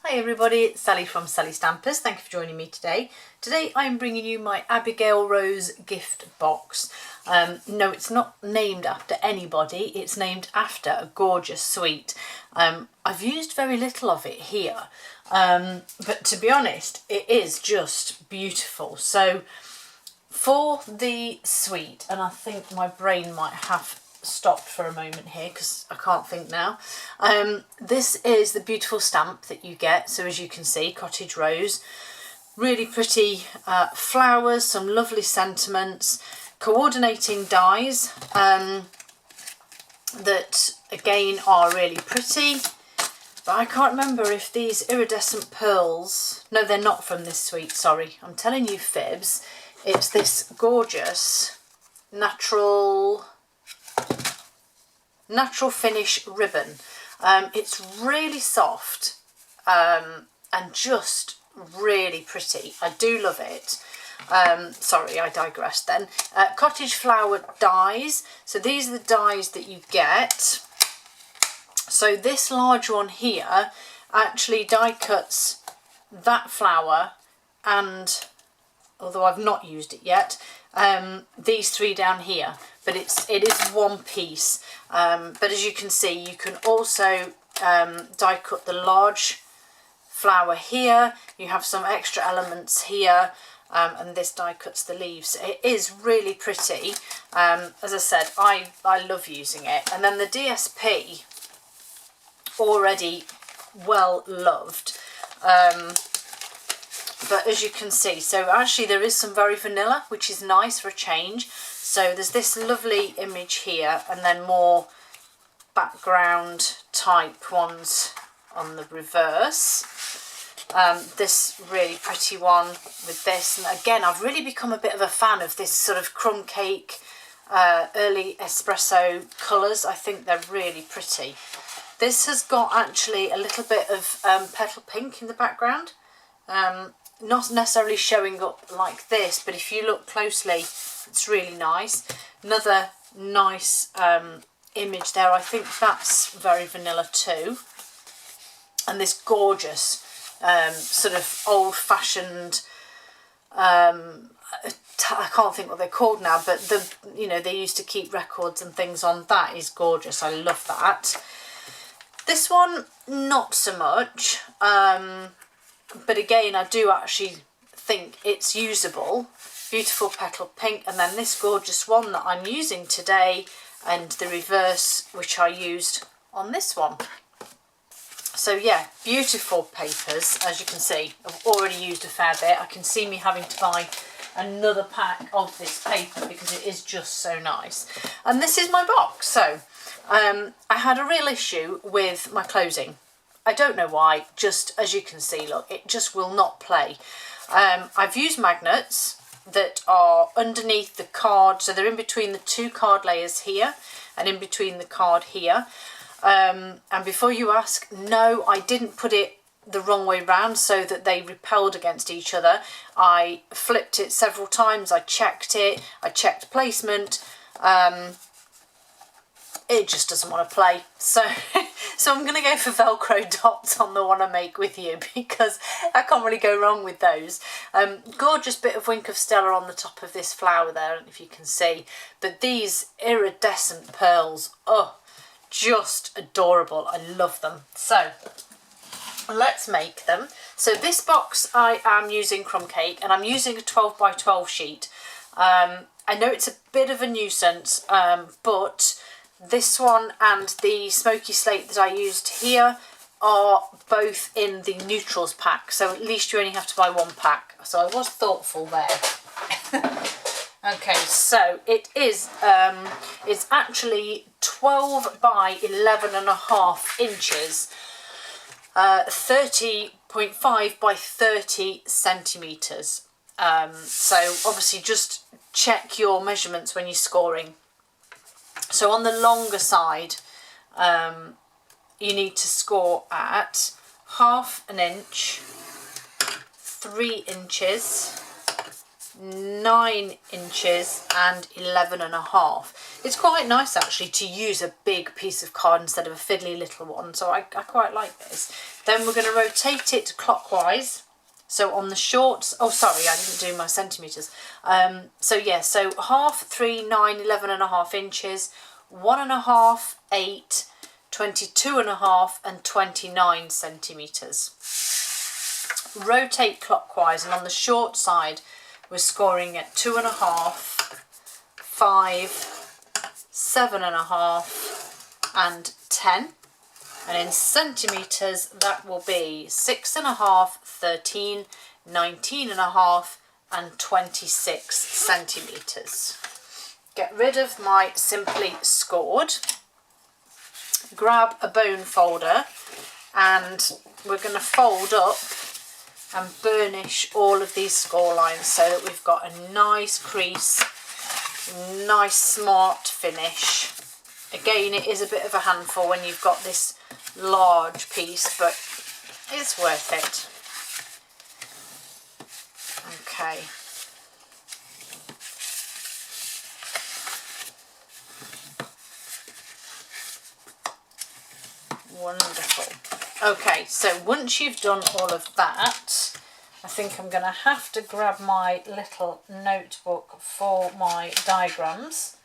Hi everybody, it's Sally from Sallystampers. Thank you for joining me today. Today I'm bringing you my Abigail Rose gift box. No, it's not named after anybody, it's named after a gorgeous sweet. I've used very little of it here, but to be honest, it is just beautiful. So for the sweet, and I think my brain might have stopped for a moment here because I can't think now. This is the beautiful stamp that you get. So as you can see, cottage rose, really pretty flowers, some lovely sentiments, coordinating dies that again are really pretty. But I can't remember if these iridescent pearls, no, they're not from this sweet, sorry, I'm telling you fibs. It's this gorgeous natural finish ribbon. It's really soft and just really pretty. I do love it. Sorry, I digressed then. Cottage flower dies. So these are the dies that you get. So this large one here actually die cuts that flower, and although I've not used it yet, these three down here, but it is one piece. But as you can see, you can also die cut the large flower here. You have some extra elements here, and this die cuts the leaves. It is really pretty. As I said, I love using it. And then the DSP, already well loved. But as you can see, so actually there is some very vanilla, which is nice for a change. So there's this lovely image here, and then more background type ones on the reverse. This really pretty one with this, and again I've really become a bit of a fan of this sort of crumb cake, early espresso colours. I think they're really pretty. This has got actually a little bit of petal pink in the background. Not necessarily showing up like this, but if you look closely, it's really nice. Another nice image there. I think that's very vanilla too. And this gorgeous sort of old-fashioned, I can't think what they're called now, but they used to keep records and things on. That is gorgeous. I love that. This one, not so much. But again, I do actually think it's usable. Beautiful petal pink, and then this gorgeous one that I'm using today, and the reverse which I used on this one. So yeah, beautiful papers. As you can see, I've already used a fair bit. I can see me having to buy another pack of this paper because it is just so nice. And this is my box. So I had a real issue with my closing. I don't know why, just as you can see, look, it just will not play. I've used magnets that are underneath the card, so they're in between the two card layers here and in between the card here. And before you ask, no, I didn't put it the wrong way round so that they repelled against each other. I flipped it several times, I checked it, I checked placement. It just doesn't want to play. So I'm going to go for Velcro dots on the one I make with you, because I can't really go wrong with those. Gorgeous bit of Wink of Stella on the top of this flower there, if you can see. But these iridescent pearls, oh, just adorable. I love them. So let's make them. So this box I am using crumb cake, and I'm using a 12 by 12 sheet. I know it's a bit of a nuisance, but this one and the smoky slate that I used here are both in the neutrals pack, so at least you only have to buy one pack. So I was thoughtful there. Okay, so it is it's actually 12 by 11.5 inches, 30.5 by 30 centimetres. So obviously just check your measurements when you're scoring. So on the longer side, you need to score at 1/2 inch, 3 inches, 9 inches and 11.5. It's quite nice actually to use a big piece of card instead of a fiddly little one, so I quite like this. Then we're going to rotate it clockwise. So on the shorts, oh sorry, I didn't do my centimetres. So yeah, so half, 3, 9, 11.5 inches, 1.5, 8, 22.5 and 29 centimetres. Rotate clockwise, and on the short side we're scoring at 2.5, 5, 7.5 and 10. And in centimetres that will be 6.5, 13, 19.5 and 26 centimetres. Get rid of my Simply Scored. Grab a bone folder and we're going to fold up and burnish all of these score lines so that we've got a nice crease, nice smart finish. Again, it is a bit of a handful when you've got this large piece, but it's worth it. Okay. Wonderful. Okay, so once you've done all of that, I think I'm going to have to grab my little notebook for my diagrams,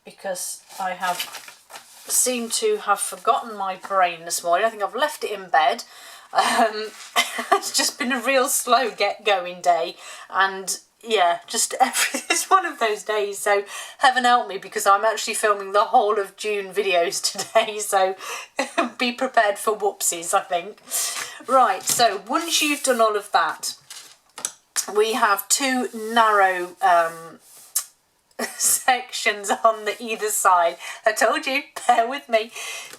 because I have seemed to have forgotten my brain this morning. I think I've left it in bed. It's just been a real slow get-going day, and yeah, just it's one of those days, so heaven help me, because I'm actually filming the whole of June videos today, so be prepared for whoopsies, I think. Right, so once you've done all of that, we have two narrow sections on the either side. I told you, bear with me.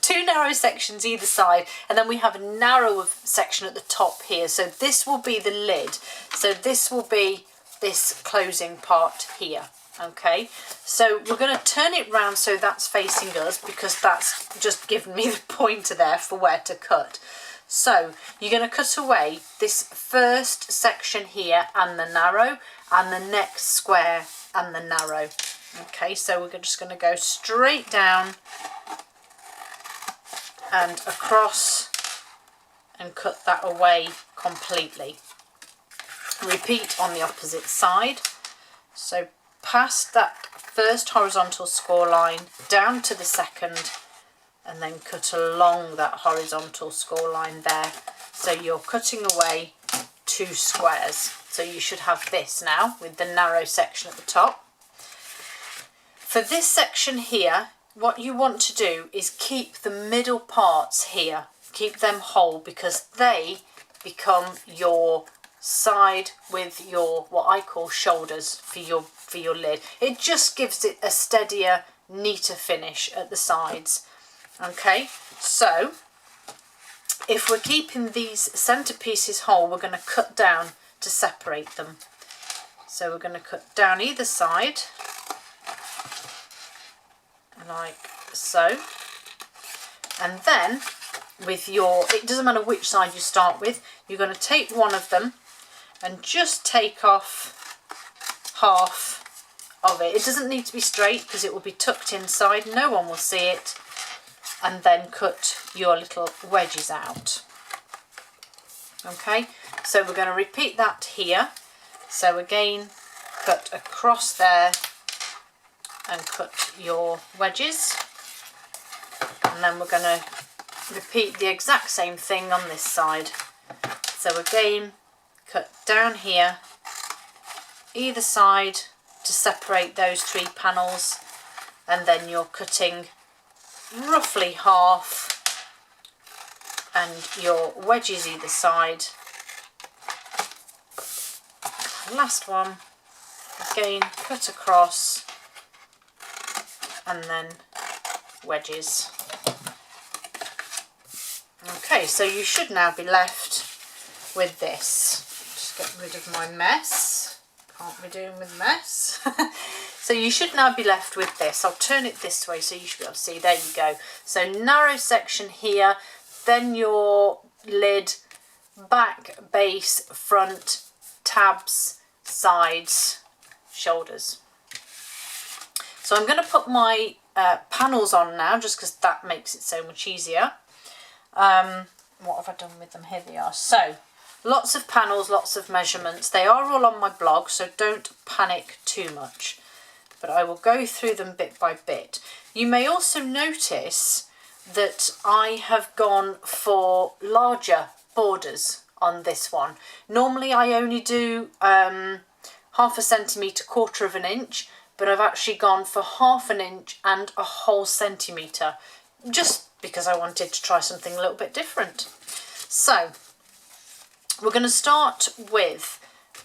Two narrow sections either side, and then we have a narrower section at the top here. So this will be the lid. So this will be this closing part here. Okay, so we're going to turn it round so that's facing us, because that's just given me the pointer there for where to cut. So you're going to cut away this first section here and the narrow, and the next square and the narrow. Okay, so we're just going to go straight down and across and cut that away completely. Repeat on the opposite side. So past that first horizontal score line down to the second, and then cut along that horizontal score line there. So you're cutting away 2 squares. So you should have this now with the narrow section at the top. For this section here, what you want to do is keep the middle parts here. Keep them whole, because they become your side with your, what I call shoulders for your lid. It just gives it a steadier, neater finish at the sides. Okay, so if we're keeping these centre pieces whole, we're going to cut down to separate them. So we're going to cut down either side, like so. And then with your, it doesn't matter which side you start with, you're going to take one of them and just take off half of it. It doesn't need to be straight because it will be tucked inside, no one will see it. And then cut your little wedges out. Okay, so we're going to repeat that here. So again, cut across there and cut your wedges. And then we're going to repeat the exact same thing on this side. So again, cut down here, either side, to separate those 3 panels, and then you're cutting roughly half, and your wedges either side. Last one, again, cut across and then wedges. Okay, so you should now be left with this. Just get rid of my mess. Can't be doing with mess. So you should now be left with this. I'll turn it this way so you should be able to see. There you go. So narrow section here, then your lid, back, base, front, tabs, sides, shoulders. So I'm going to put my panels on now, just because that makes it so much easier. What have I done with them? Here they are. So lots of panels, lots of measurements. They are all on my blog, so don't panic too much. But I will go through them bit by bit. You may also notice that I have gone for larger borders on this one. Normally I only do half a centimetre, 1/4 of an inch, but I've actually gone for 1/2 inch and a whole centimetre, just because I wanted to try something a little bit different. So we're going to start with,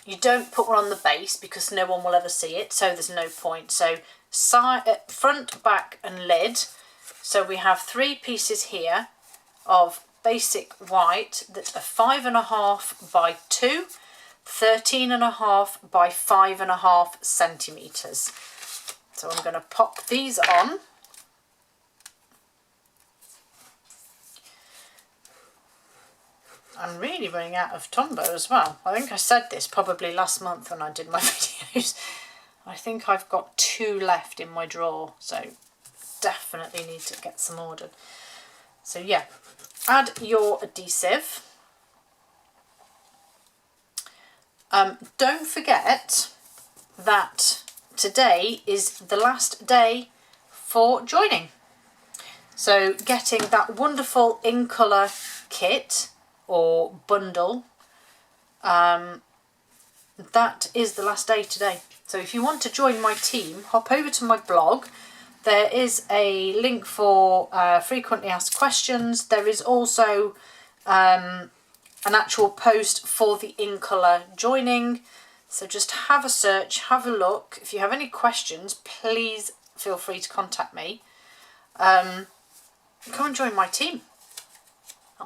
you don't put one on the base because no one will ever see it, so there's no point. So side, front, back and lid. So we have 3 pieces here of basic white that are 5.5 by 2, 13.5 by 5.5 centimetres. So I'm going to pop these on. I'm really running out of Tombow as well. I think I said this probably last month when I did my videos. I think I've got 2 left in my drawer, so definitely need to get some ordered. So yeah, add your adhesive. Don't forget that today is the last day for joining. So getting that wonderful in colour kit or bundle, that is the last day today. So if you want to join my team, hop over to my blog. There is a link for frequently asked questions. There is also an actual post for the in colour joining. So just have a search, have a look. If you have any questions, please feel free to contact me. Come and join my team.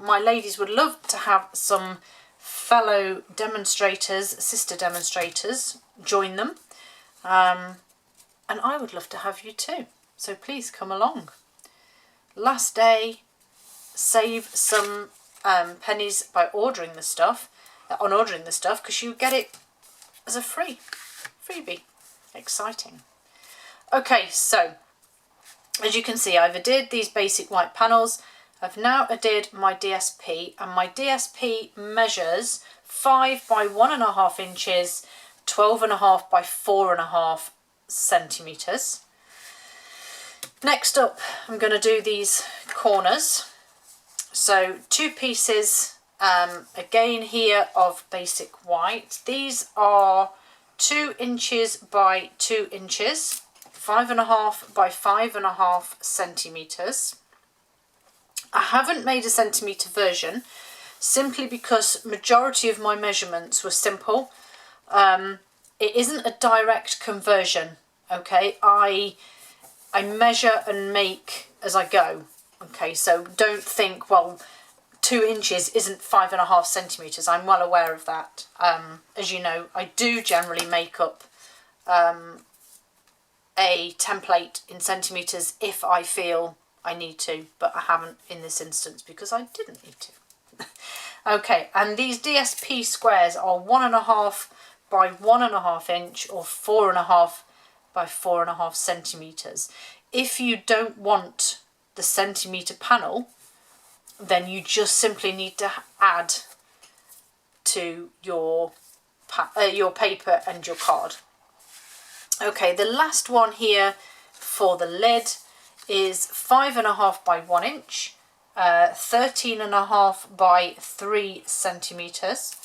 My ladies would love to have some fellow demonstrators, sister demonstrators, join them. And I would love to have you too. So please come along. Last day, save some pennies by ordering the stuff, because you get it as a freebie. Exciting. Okay, so as you can see, I've adhered these basic white panels. I've now adhered my DSP, and my DSP measures 5 by 1.5 inches, 12.5 by 4.5 centimetres. Next up, I'm going to do these corners. So 2 pieces, again here, of basic white. These are 2 inches by 2 inches, 5.5 by 5.5 centimetres. I haven't made a centimetre version simply because majority of my measurements were simple. It isn't a direct conversion, okay? I measure and make as I go, okay? So don't think, well, 2 inches isn't 5.5 centimetres. I'm well aware of that. As you know, I do generally make up a template in centimetres if I feel I need to, but I haven't in this instance because I didn't need to. Okay, and these DSP squares are 1.5 by 1.5 inch or 4.5 by 4.5 centimetres. If you don't want the centimetre panel, then you just simply need to add to your paper and your card. Okay, the last one here for the lid is 5.5 by 1 inch, 13.5 by 3 centimetres,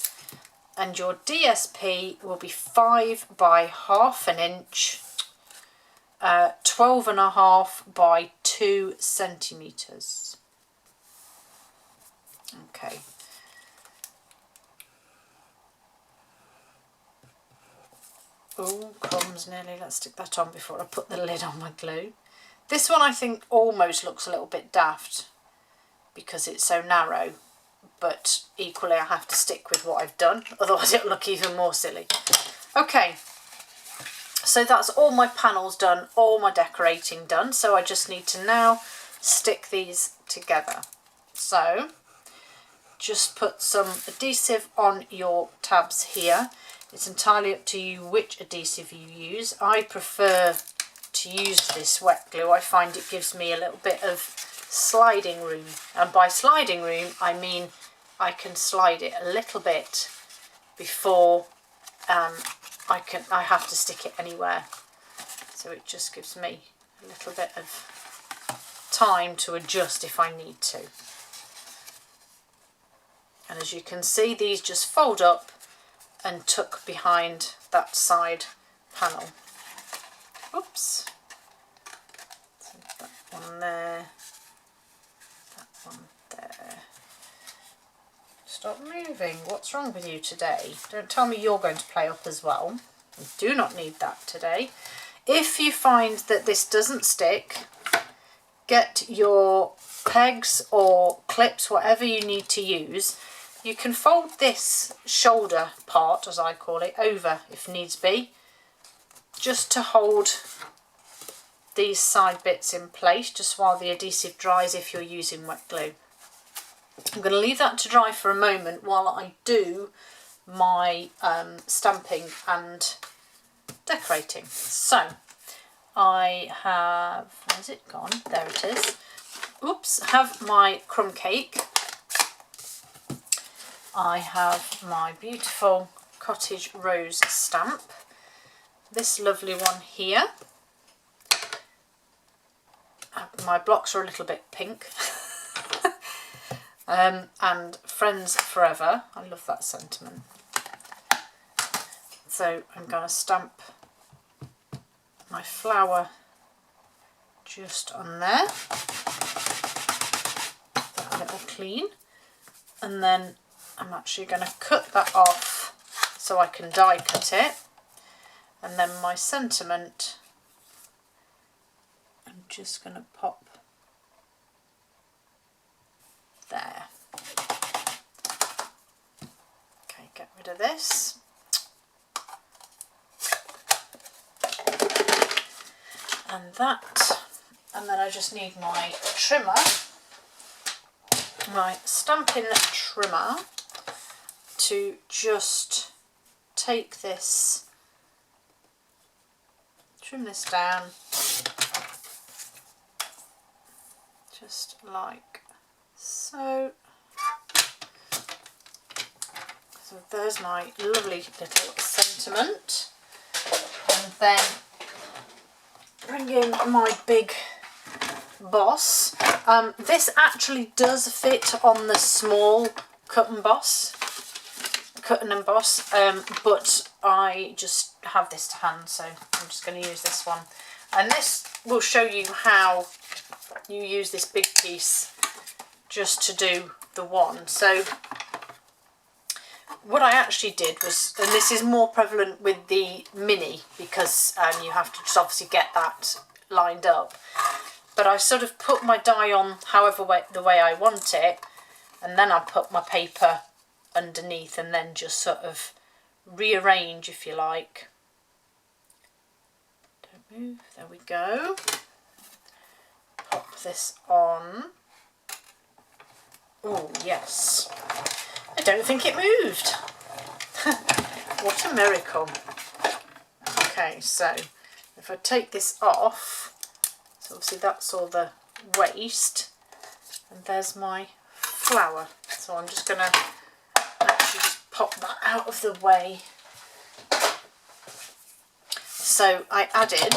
and your DSP will be 5 by 1/2 inch, 12.5 by 2 centimetres. Okay. Oh, crumbs nearly. Let's stick that on before I put the lid on my glue. This one I think almost looks a little bit daft because it's so narrow, but equally I have to stick with what I've done, otherwise it'll look even more silly. Okay, so that's all my panels done, all my decorating done, so I just need to now stick these together. So just put some adhesive on your tabs here. It's entirely up to you which adhesive you use. I prefer to use this wet glue. I find it gives me a little bit of sliding room, and by sliding room I mean I can slide it a little bit before I have to stick it anywhere. So it just gives me a little bit of time to adjust if I need to. And as you can see, these just fold up and tuck behind that side panel. Oops. So that one there, that one there. Stop moving. What's wrong with you today? Don't tell me you're going to play up as well. You do not need that today. If you find that this doesn't stick, get your pegs or clips, whatever you need to use. You can fold this shoulder part, as I call it, over if needs be, just to hold these side bits in place just while the adhesive dries if you're using wet glue. I'm going to leave that to dry for a moment while I do my stamping and decorating. So I have, where's it gone? There it is. Oops, have my crumb cake. I have my beautiful cottage rose stamp. This lovely one here. My blocks are a little bit pink. And Friends Forever. I love that sentiment. So I'm going to stamp my flower just on there. That little clean. And then I'm actually going to cut that off so I can die cut it. And then my sentiment, I'm just going to pop there. Okay, get rid of this. And that, and then I just need my trimmer, my stamping trimmer, to just take this, trim this down, just like so. So there's my lovely little sentiment, and then bring in my big boss. This actually does fit on the small cut and emboss, but I just have this to hand, so I'm just going to use this one. And this will show you how you use this big piece just to do the one. So what I actually did was, and this is more prevalent with the mini because you have to just obviously get that lined up, but I sort of put my die on the way I want it, and then I put my paper underneath and then just sort of rearrange, if you like. Don't move, there we go. Pop this on. Oh yes, I don't think it moved. What a miracle. Okay, so if I take this off, so obviously that's all the waste, and there's my flower. So I'm just going to actually just pop that out of the way. So I added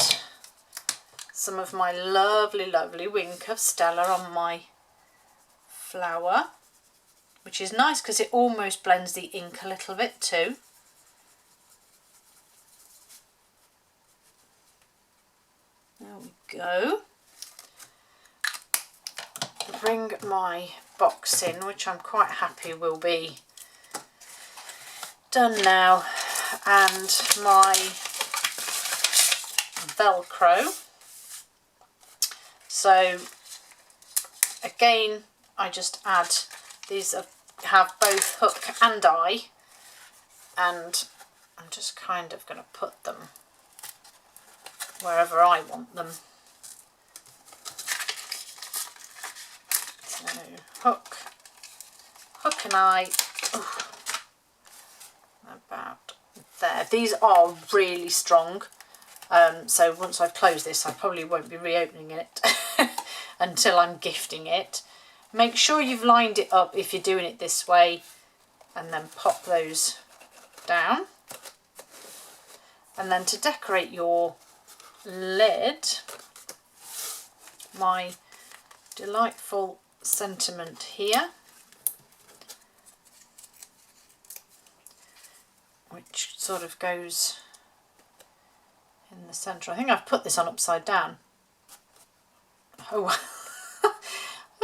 some of my lovely, lovely Wink of Stella on my flower, which is nice because it almost blends the ink a little bit too. There we go. Bring my box in, which I'm quite happy will be done now, and my Velcro. So again, I just add these, have both hook and eye, and I'm just kind of going to put them wherever I want them. So hook and eye, about there. these are really strong. So once I've closed this, I probably won't be reopening it until I'm gifting it. Make sure you've lined it up if you're doing it this way, and then pop those down. And then to decorate your lid, my delightful sentiment here, which sort of goes in the centre. I think I've put this on upside down. Oh well.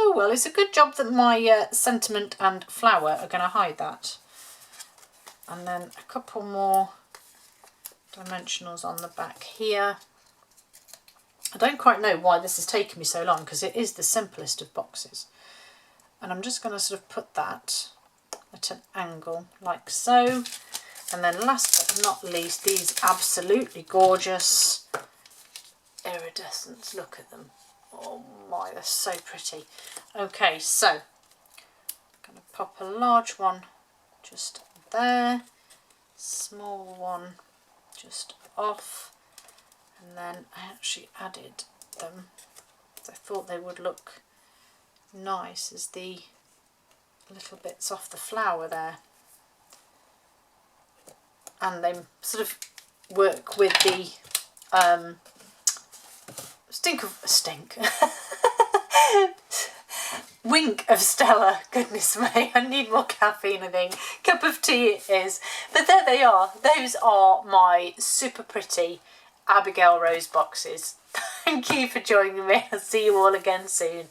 Oh well, it's a good job that my sentiment and flower are going to hide that. And then a couple more dimensionals on the back here. I don't quite know why this has taken me so long, because it is the simplest of boxes. And I'm just going to sort of put that at an angle like so. And then last but not least, these absolutely gorgeous iridescents. Look at them. Oh my, they're so pretty. Okay, so I'm going to pop a large one just there, small one just off, and then I actually added them. I thought they would look nice as the little bits off the flower there. And they sort of work with the wink of Stella. Goodness me, I need more caffeine, I think. Cup of tea it is. But there they are. Those are my super pretty Abigail Rose boxes. Thank you for joining me. I'll see you all again soon.